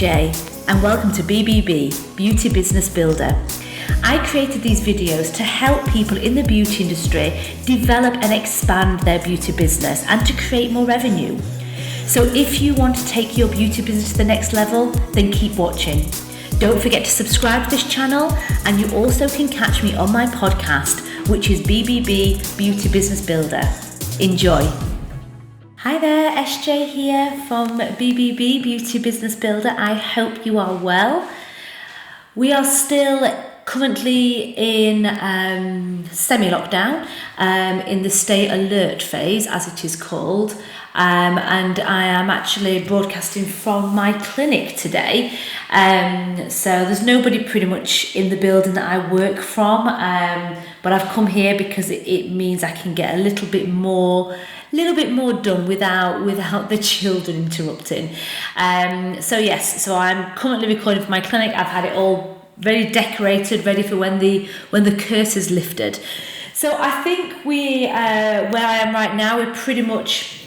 Essjay and welcome to BBB, Beauty Business Builder. I created these videos to help people in the beauty industry develop and expand their beauty business and to create more revenue. So if you want to take your beauty business to the next level, then keep watching. Don't forget to subscribe to this channel, and you also can catch me on my podcast, which is BBB, Beauty Business Builder. Enjoy. Hi there, Essjay here from BBB, Beauty Business Builder. I hope you are well. We are still currently in semi-lockdown, in the stay alert phase, as it is called. And I am actually broadcasting from my clinic today. So there's nobody pretty much in the building that I work from, but I've come here because it means I can get a little bit more done without the children interrupting. So I'm currently recording for my clinic. I've had it all very decorated, ready for when the curse is lifted. So I think where I am right now, we're pretty much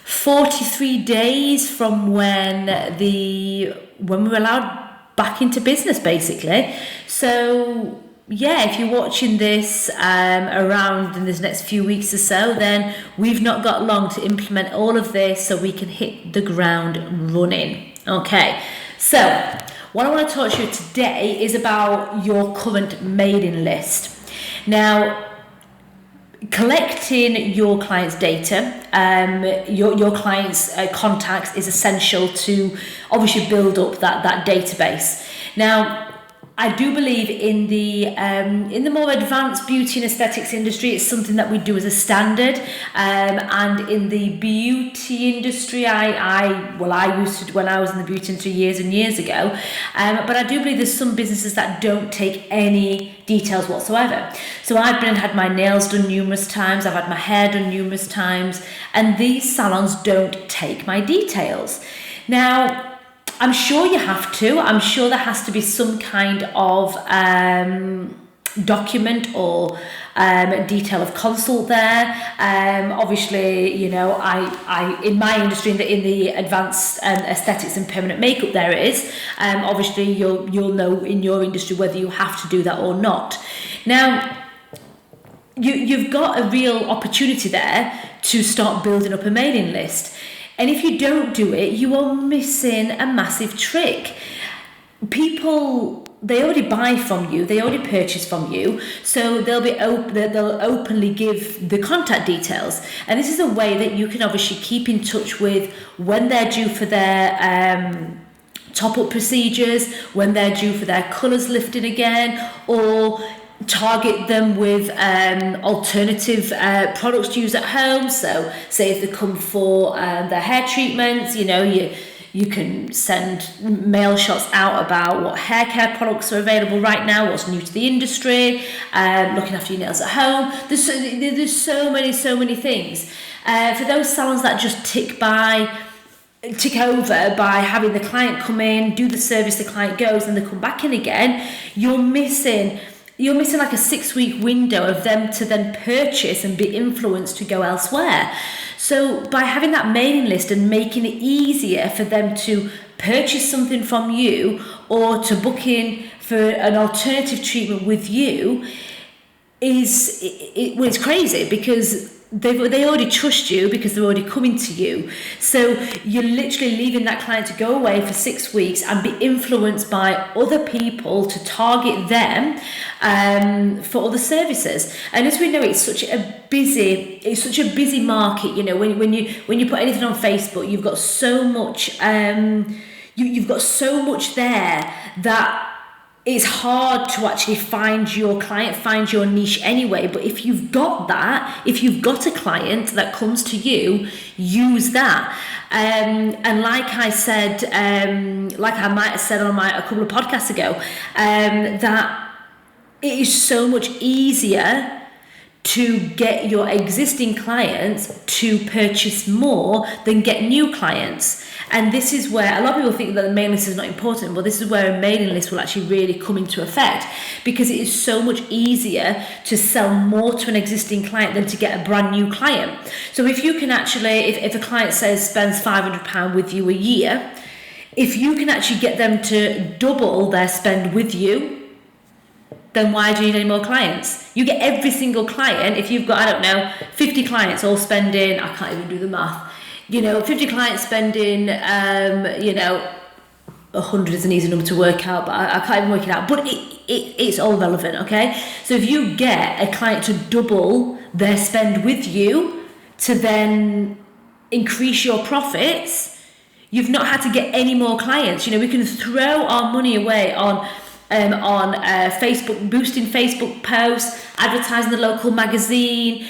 43 days from when we were allowed back into business, basically. So yeah, if you're watching this around in this next few weeks or so, then we've not got long to implement all of this so we can hit the ground running. Okay, so what I want to talk to you today is about your current mailing list. Now, collecting your clients' data, your clients' contacts is essential to obviously build up that database. Now, I do believe in the more advanced beauty and aesthetics industry, it's something that we do as a standard. And in the beauty industry, I used to when I was in the beauty industry years and years ago. But I do believe there's some businesses that don't take any details whatsoever. So I've been and had my nails done numerous times. I've had my hair done numerous times, and these salons don't take my details. Now, I'm sure you have to. I'm sure there has to be some kind of document or detail of consult there. Obviously, you know, I in my industry, in the advanced aesthetics and permanent makeup, there is. Obviously, you'll know in your industry whether you have to do that or not. Now, you've got a real opportunity there to start building up a mailing list. And if you don't do it, you are missing a massive trick. People, they already buy from you, they already purchase from you, so they'll openly give the contact details. And this is a way that you can obviously keep in touch with when they're due for their top-up procedures, when they're due for their colours lifting again, or target them with alternative products to use at home. So say if they come for their hair treatments, you know, you can send mail shots out about what hair care products are available right now, what's new to the industry, looking after your nails at home. There's so many things. For those salons that just tick over by having the client come in, do the service, the client goes, and they come back in again, you're missing like a 6-week window of them to then purchase and be influenced to go elsewhere. So by having that mailing list and making it easier for them to purchase something from you or to book in for an alternative treatment with you it's crazy, because they already trust you because they're already coming to you. So you're literally leaving that client to go away for 6 weeks and be influenced by other people to target them for other services. And as we know, it's such a busy market. You know, when you put anything on Facebook, you've got so much you've got so much there that it's hard to actually find your client, find your niche anyway. But if you've got a client that comes to you, use that. And like I said, like I might have said on a couple of podcasts ago, that it is so much easier to get your existing clients to purchase more than get new clients. And this is where a lot of people think that the mailing list is not important, but this is where a mailing list will actually really come into effect, because it is so much easier to sell more to an existing client than to get a brand new client. So if you can actually, if a client spends £500 with you a year, If you can actually get them to double their spend with you, then why do you need any more clients? You get every single client. If you've got, 50 clients all spending, I can't even do the math, 50 clients spending, 100 is an easy number to work out, but I can't even work it out. But it's all relevant, okay? So if you get a client to double their spend with you to then increase your profits, you've not had to get any more clients. We can throw our money away on Facebook, boosting Facebook posts, advertising the local magazine,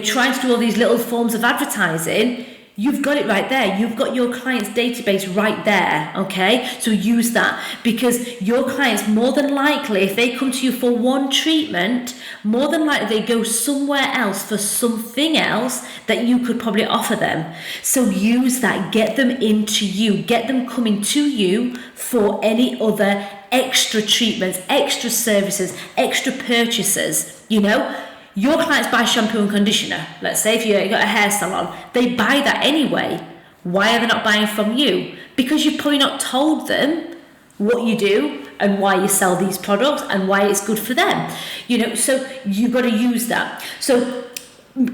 trying to do all these little forms of advertising. You've got it right there. You've got your client's database right there, okay? So use that, because your clients, more than likely, if they come to you for one treatment, more than likely they go somewhere else for something else that you could probably offer them. So use that. Get them into you. Get them coming to you for any other extra treatments, extra services, extra purchases, Your clients buy shampoo and conditioner. Let's say if you've got a hair salon, they buy that anyway. Why are they not buying from you? Because you've probably not told them what you do and why you sell these products and why it's good for them. So you've got to use that. So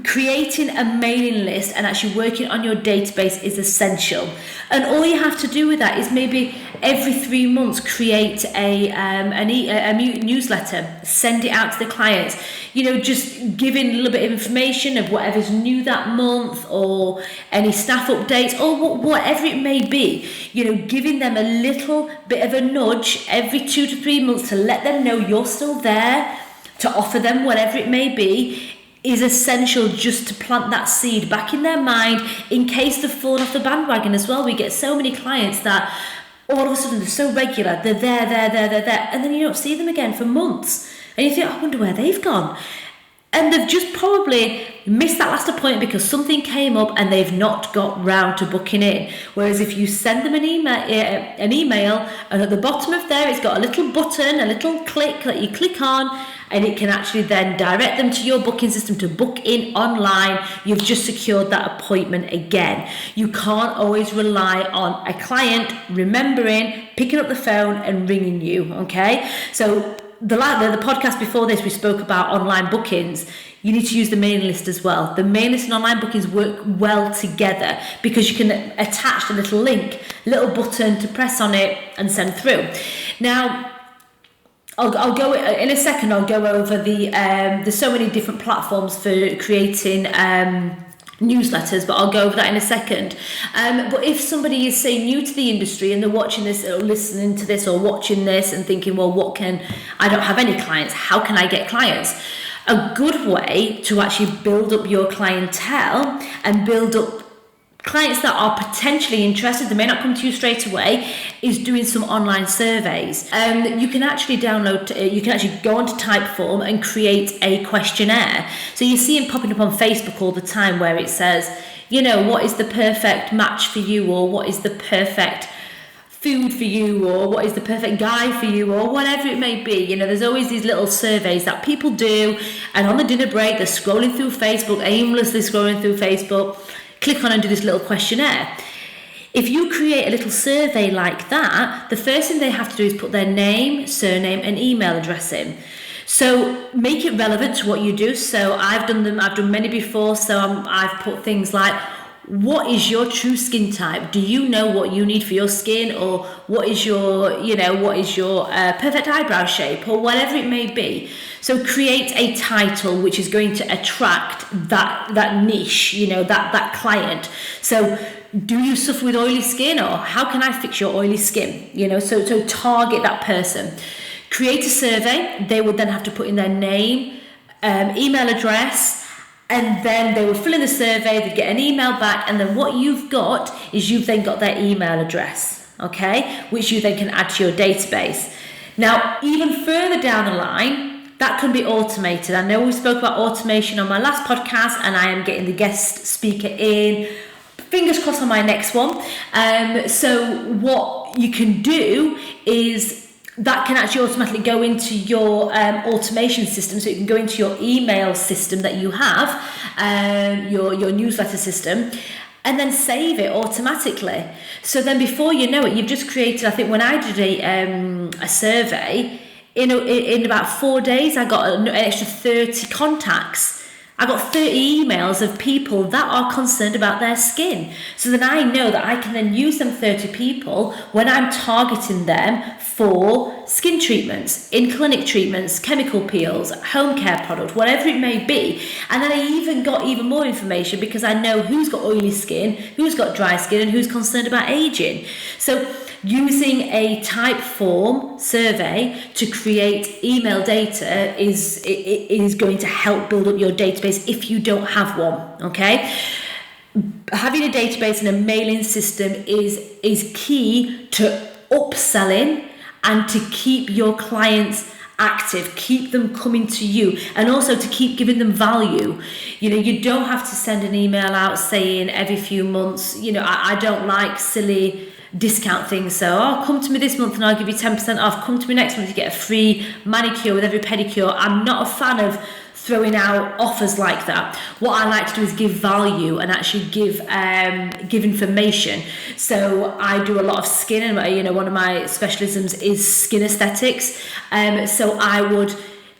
creating a mailing list and actually working on your database is essential. And all you have to do with that is maybe every 3 months create a newsletter, send it out to the clients, just giving a little bit of information of whatever's new that month or any staff updates or whatever it may be, giving them a little bit of a nudge every 2 to 3 months to let them know you're still there, to offer them whatever it may be, is essential, just to plant that seed back in their mind in case they've fallen off the bandwagon as well. We get so many clients that all of a sudden they're so regular, they're there, and then you don't see them again for months. And you think, I wonder where they've gone. And they've just probably missed that last appointment because something came up and they've not got round to booking in. Whereas if you send them an email, and at the bottom of there it's got a little button, a little click that you click on, and it can actually then direct them to your booking system to book in online. You've just secured that appointment again. You can't always rely on a client remembering, picking up the phone and ringing you, okay? So the podcast before this, we spoke about online bookings. You need to use the mailing list as well. The mailing list and online bookings work well together because you can attach the little link, little button to press on it and send through. Now, I'll go in a second. I'll go over there's so many different platforms for creating newsletters, but I'll go over that in a second. But if somebody is, say, new to the industry and they're watching this or listening to this or watching this and thinking, well, I don't have any clients, how can I get clients? A good way to actually build up your clientele and build up clients that are potentially interested, they may not come to you straight away, is doing some online surveys. You can actually you can actually go onto Typeform and create a questionnaire. So you see them popping up on Facebook all the time where it says, what is the perfect match for you, or what is the perfect food for you, or what is the perfect guy for you, or whatever it may be. There's always these little surveys that people do, and on the dinner break, they're scrolling through Facebook, aimlessly scrolling through Facebook, click on and do this little questionnaire. If you create a little survey like that, the first thing they have to do is put their name, surname and email address in. So make it relevant to what you do. So I've done many before. So I've put things like, what is your true skin type? Do you know what you need for your skin? Or what is your perfect eyebrow shape, or whatever it may be? So create a title which is going to attract that niche, that client. So do you suffer with oily skin, or how can I fix your oily skin? So target that person. Create a survey. They would then have to put in their name, email address, and then they will fill in the survey, they get an email back, and then what you've got is you've then got their email address, okay, which you then can add to your database. Now, even further down the line, that can be automated. I know we spoke about automation on my last podcast, and I am getting the guest speaker in. Fingers crossed on my next one. So what you can do is that can actually automatically go into your automation system. So it can go into your email system that you have, your newsletter system. and then save it automatically. So then before you know it, you've just created, I think when I did a survey, in about 4 days, I got an extra 30 contacts. I got 30 emails of people that are concerned about their skin. So then I know that I can then use them 30 people when I'm targeting them for skin treatments, in-clinic treatments, chemical peels, home care product, whatever it may be. And then I even got even more information because I know who's got oily skin, who's got dry skin, and who's concerned about aging. So using a type form survey to create email data is going to help build up your database if you don't have one, okay? Having a database and a mailing system is key to upselling and to keep your clients active, keep them coming to you, and also to keep giving them value. You know, you don't have to send an email out saying every few months, you know, I don't like silly discount things, so come to me this month and I'll give you 10% off, come to me next month, you get a free manicure with every pedicure. I'm not a fan of throwing out offers like that. What I like to do is give value and actually give information. So I do a lot of skin, and you know, one of my specialisms is skin aesthetics. So I would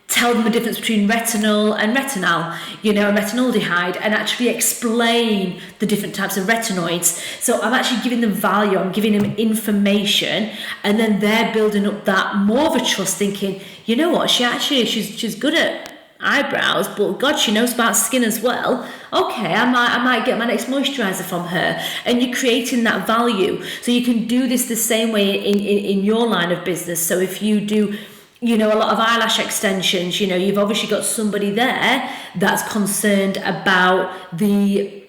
tell them the difference between retinol and retinal, you know, and retinaldehyde, and actually explain the different types of retinoids. So I'm actually giving them value, I'm giving them information, and then they're building up that more of a trust, thinking, you know what, she's good at eyebrows, but God, she knows about skin as well. Okay, I might get my next moisturizer from her. And you're creating that value. So you can do this the same way in your line of business. So if you do, you know, a lot of eyelash extensions, you know, you've obviously got somebody there that's concerned about the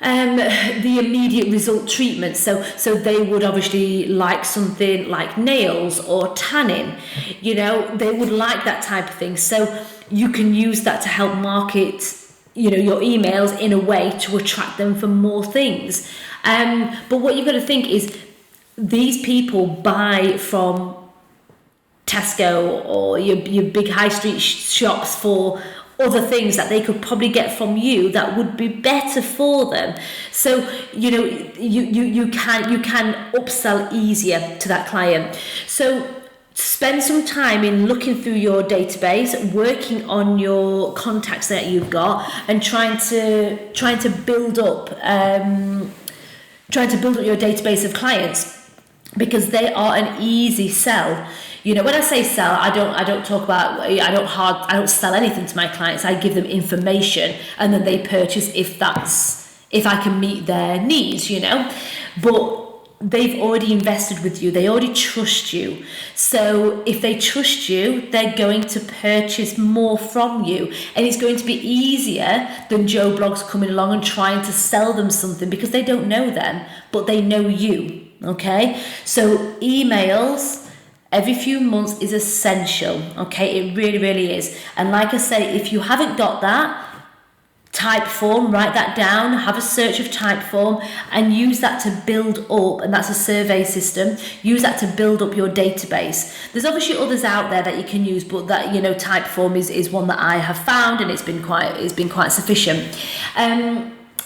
immediate result treatment. So they would obviously like something like nails or tanning, you know, they would like that type of thing. So you can use that to help market, you know, your emails in a way to attract them for more things. But what you've got to think is these people buy from Tesco or your big high street shops for other things that they could probably get from you that would be better for them. So you know, you can upsell easier to that client. So spend some time in looking through your database, working on your contacts that you've got, and trying to build up your database of clients, because they are an easy sell. You know, when I say sell, I don't talk about, I don't sell anything to my clients. I give them information and then they purchase if I can meet their needs, you know. But they've already invested with you. They already trust you. So if they trust you, they're going to purchase more from you. And it's going to be easier than Joe Blogs coming along and trying to sell them something, because they don't know them, but they know you, okay? So emails every few months is essential, okay? It really, really is. And like I say, if you haven't got that, type form, write that down, have a search of type form, and use that to build up, and that's a survey system, use that to build up your database. There's obviously others out there that you can use, but that, you know, type form is one that I have found, and it's been quite sufficient.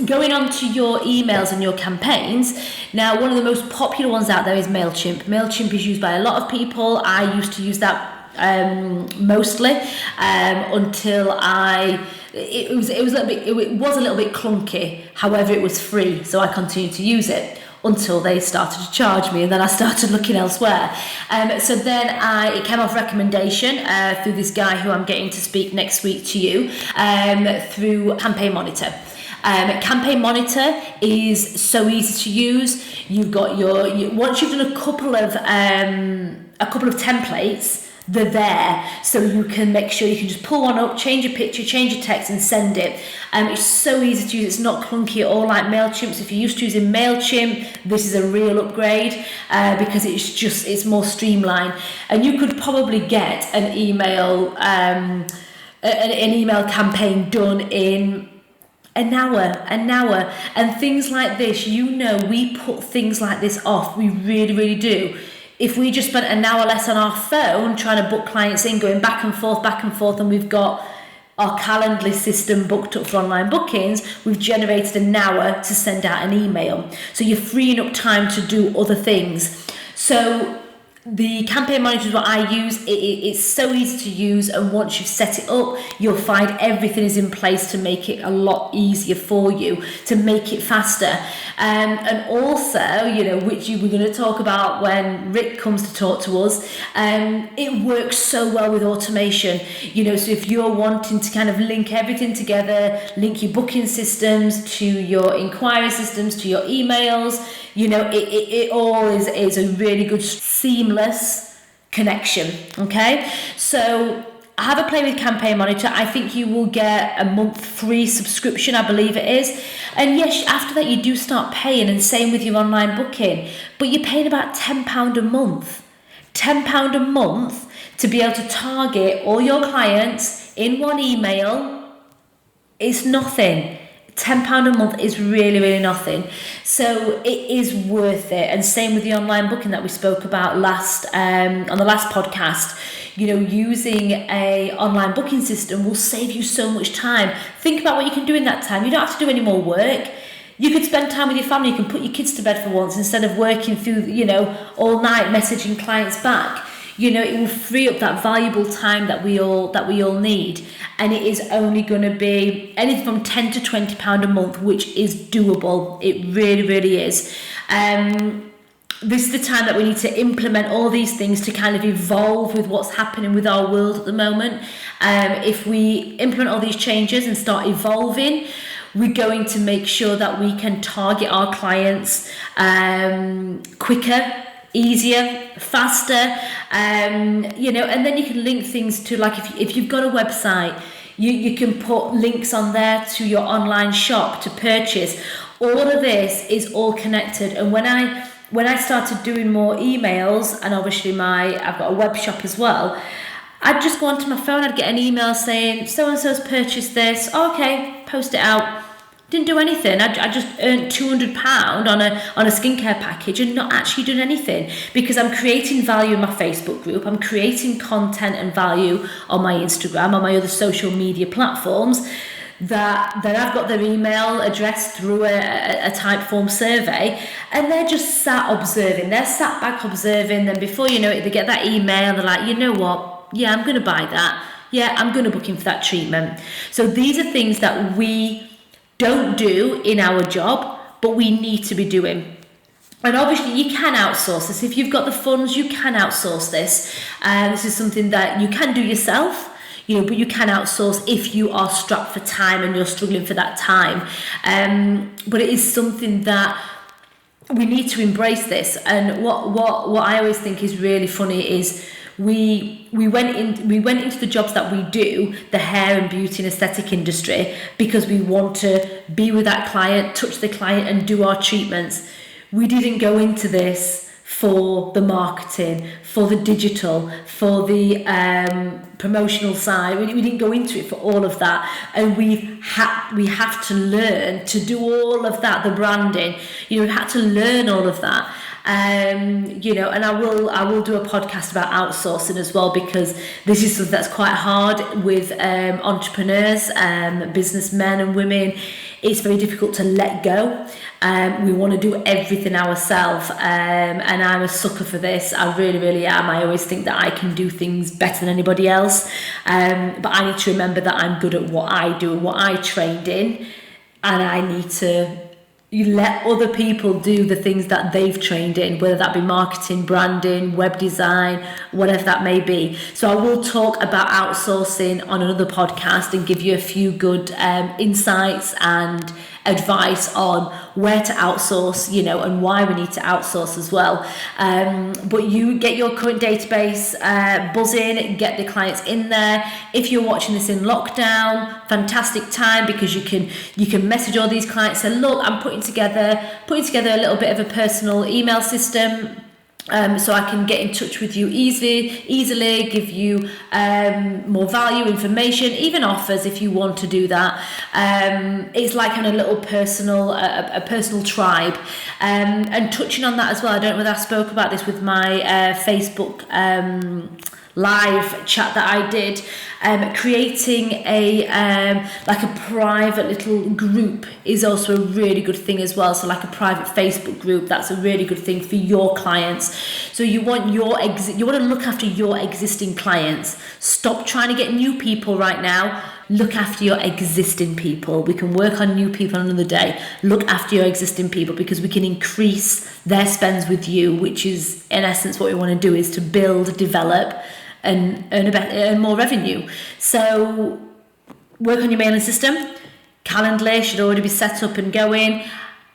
Going on to your emails and your campaigns, now one of the most popular ones out there is MailChimp. MailChimp is used by a lot of people. I used to use that mostly until it was a little bit clunky. However, it was free, so I continued to use it until they started to charge me, and then I started looking elsewhere. So then it came off recommendation through this guy who I'm getting to speak next week to you, through Campaign Monitor. Campaign Monitor is so easy to use. You've got once you've done a couple of templates, they're there, so you can make sure you can just pull one up, change your picture, change your text, and send it. It's so easy to use. It's not clunky at all like MailChimp. So if you're used to using MailChimp, this is a real upgrade, because it's more streamlined, and you could probably get an email campaign done in an hour, and things like this. You know, we put things like this off. We really, really do. If we just spent an hour less on our phone trying to book clients in, going back and forth, and we've got our Calendly system booked up for online bookings, we've generated an hour to send out an email. So you're freeing up time to do other things. So the campaign manager is what I use. It's so easy to use, and once you've set it up, you'll find everything is in place to make it a lot easier for you, to make it faster. And also, you know, which we're going to talk about when Rick comes to talk to us, it works so well with automation. You know, so if you're wanting to kind of link everything together, link your booking systems to your inquiry systems, to your emails, you know, it all is a really good seamless connection. Okay, so have a play with Campaign Monitor. I think you will get a month free subscription, I believe it is. And yes, after that you do start paying, and same with your online booking, but you're paying about £10 a month. £10 a month to be able to target all your clients in one email is nothing. £10 a month is really, really nothing. So it is worth it. And same with the online booking that we spoke about on the last podcast. You know, using a online booking system will save you so much time. Think about what you can do in that time. You don't have to do any more work. You could spend time with your family. You can put your kids to bed for once instead of working through, you know, all night messaging clients back. You know, it will free up that valuable time that we all need, and it is only going to be anything from £10 to £20 a month, which is doable. It really, really is. This is the time that we need to implement all these things to kind of evolve with what's happening with our world at the moment. If we implement all these changes and start evolving, we're going to make sure that we can target our clients quicker, easier, faster, you know, and then you can link things to, like, if you've got a website, you can put links on there to your online shop to purchase. All of this is all connected. And when I started doing more emails, and obviously I've got a web shop as well, I'd just go onto my phone, I'd get an email saying so-and-so's purchased this. Oh, okay, post it out. Didn't do anything. I just earned £200 on a skincare package and not actually doing anything, because I'm creating value in my Facebook group. I'm creating content and value on my Instagram, on my other social media platforms, that I've got their email address through a type form survey, and they're just sat observing. They're sat back observing. Then before you know it, they get that email. They're like, you know what? Yeah, I'm going to buy that. Yeah, I'm going to book in for that treatment. So these are things that we don't do in our job, but we need to be doing. And obviously you can outsource this. If you've got the funds, you can outsource this. This is something that you can do yourself, you know, but you can outsource if you are strapped for time and you're struggling for that time. But it is something that we need to embrace this. And what I always think is really funny is we went into the jobs that we do, the hair and beauty and aesthetic industry, because we want to be with that client, touch the client and do our treatments. We didn't go into this for the marketing, for the digital, for the promotional side. We didn't go into it for all of that, and we have to learn to do all of that, the branding. You know, we had to learn all of that. You know, and I will do a podcast about outsourcing as well, because this is something that's quite hard with entrepreneurs, businessmen and women. It's very difficult to let go. We want to do everything ourselves, and I'm a sucker for this. I really, really am. I always think that I can do things better than anybody else, but I need to remember that I'm good at what I do and what I trained in, and I need to let other people do the things that they've trained in, whether that be marketing, branding, web design, whatever that may be. So I will talk about outsourcing on another podcast and give you a few good insights and advice on where to outsource, you know, and why we need to outsource as well. But you get your current database buzzing, get the clients in there. If you're watching this in lockdown, fantastic time, because you can message all these clients, say, look, I'm putting together a little bit of a personal email system, so I can get in touch with you easily, give you more value, information, even offers if you want to do that. It's like having a little a personal tribe. And touching on that as well, I don't know whether I spoke about this with my Facebook live chat that I did. Creating a like a private little group is also a really good thing as well. So like a private Facebook group, that's a really good thing for your clients. So you want you want to look after your existing clients. Stop trying to get new people right now. Look after your existing people. We can work on new people another day. Look after your existing people, because we can increase their spends with you, which is in essence what we want to do, is to build, develop, and earn more revenue. So work on your mailing system. Calendly should already be set up and going.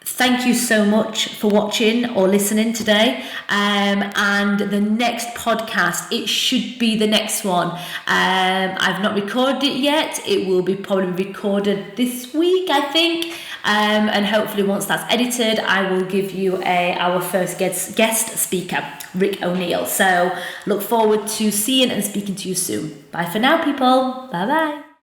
Thank you so much for watching or listening today. And the next podcast, it should be the next one. I've not recorded it yet. It will be probably recorded this week, I think. And hopefully once that's edited, I will give you our first guest speaker, Rick O'Neill. So look forward to seeing and speaking to you soon. Bye for now, people. Bye-bye.